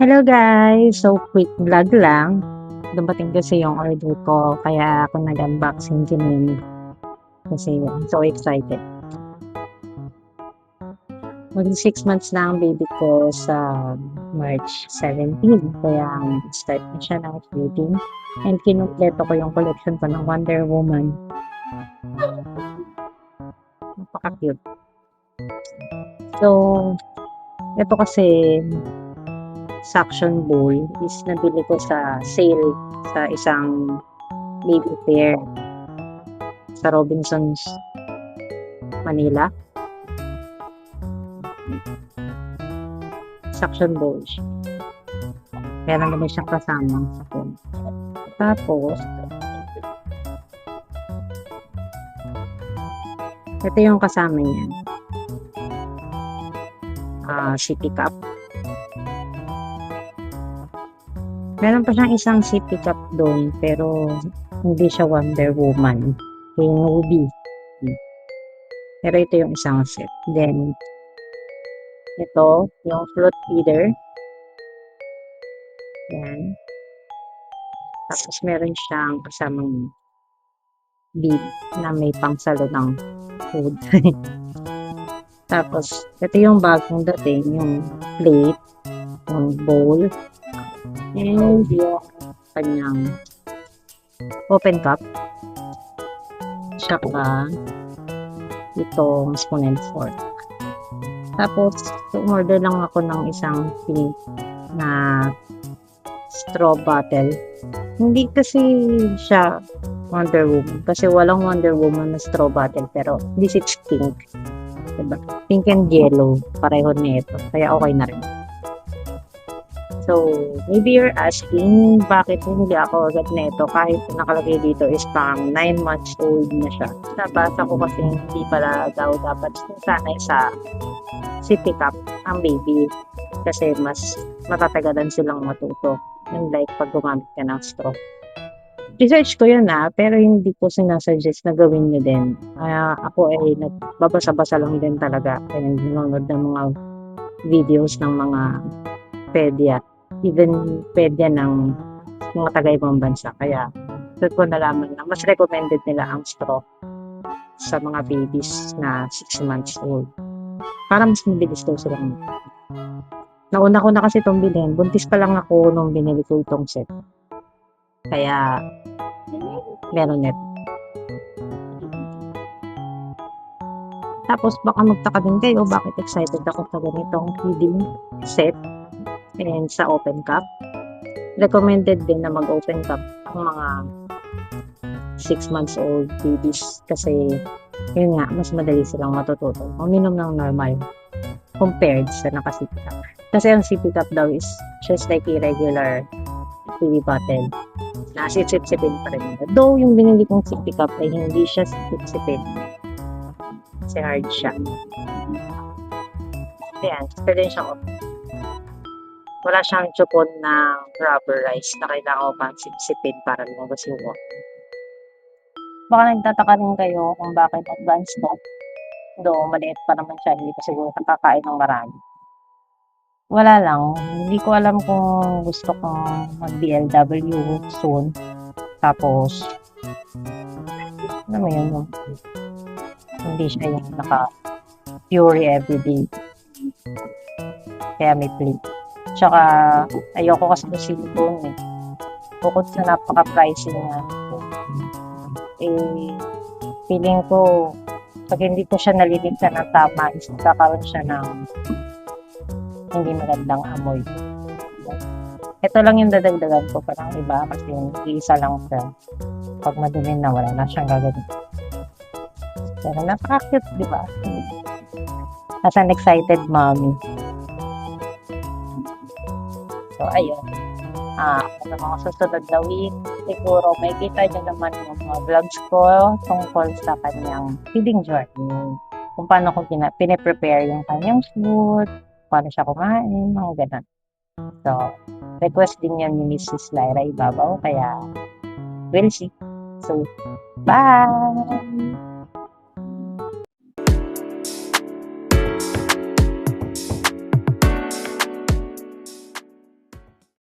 Hello guys! So quick vlog lang. Dumating kasi yung order ko kaya ako nag-unboxing din kasi I'm so excited. Mag 6 months na ang baby ko sa March 17 kaya start na siya ng feeding and kinumpleto ko yung collection ko ng Wonder Woman. Napaka-cute. So, ito kasi suction bowl is nabili ko sa sale sa isang baby fair sa Robinsons, Manila. Suction bowl siya. Meron naman siyang kasamang sakon. Tapos, ito yung kasama niya. Sippy cup. Meron pa siyang isang sippy cup doon, pero hindi siya Wonder Woman. Yung Ruby. Pero ito yung isang set. Then, ito, yung float feeder. Yan. Tapos meron siyang kasamang bead na may pangsalo ng food. Tapos, ito yung bagong dating, yung plate, yung bowl, and yung kanyang open cup. Tsaka, itong spoon and fork. Tapos, umorder lang ako ng isang pink na straw bottle. Hindi kasi siya Wonder Woman. Kasi walang Wonder Woman na straw bottle. Pero this is pink. Diba? Pink and yellow. Pareho nito. Kaya okay na rin. So, maybe you're asking bakit hindi ako agad nito kahit nakalagay dito is pang 9 months old na siya. Nabasa ko kasi hindi pala daw dapat sanay sa sippy cup ang baby. Kasi mas matatagalan silang matuto. Yung like pag gumamit ka ng straw. Research ko yun pero hindi ko sinasuggest na gawin nyo din. Ako ay nagbabasa-basa lang din talaga and nanonood ng mga videos ng mga pedya. Even pedya ng mga taga-ibang bansa. Kaya doon ko nalaman na mas recommended nila ang straw sa mga babies na 6 months old. Para mas mabilis daw silang nauna ko na kasi itong bilhin. Buntis pa lang ako nung binili ko itong set. Kaya, meron net. Tapos, baka magtaka din kayo bakit excited ako sa ganitong feeding set and sa open cup. Recommended din na mag-open cup ang mga 6 months old babies kasi yun nga, mas madali silang matututo. Uminom ng normal compared sa nakasippy cup. Kasi ang sippy cup daw is just like a regular TV bottle. Nasip-sipin pa rin. Though yung binili kong sippy cup ay hindi siya sip-sipin. Kasi hard siya. Ayan, pwede siyang wala siyang chupon na rubberized na kailangan ko pang sip-sipin para lumabas yung water. Baka nagtataka rin kayo kung bakit advanced to. Though maliit pa naman siya, hindi pa siguro nakakain ng marami. Wala lang, hindi ko alam kung gusto kong mag-BLW soon. Tapos, ano mo yun, hindi siya yung naka-Fury everyday. Kaya may plate. Tsaka, ayoko kasi ng silicone eh. Bukod sa napaka-pricey niya. Feeling ko, pag hindi ko siya naliligtan ng tama, is kakaroon siya ng hindi magandang amoy. Ito lang yung dadagdagan ko parang iba kasi yung isa lang siya. Pag madumi na wala na siyang gagawin. Pero napaka-cute, di ba? As an excited mommy. So, ayun. Sa mga susunod na week, siguro may kita nyo naman yung mga vlogs ko tungkol sa kanyang feeding journey. Kung paano ko piniprepare yung kanyang food, paano siya kumain, mga ganun. So, request din yan ni Mrs. Lyra Ibabaw, kaya we'll see. So, bye!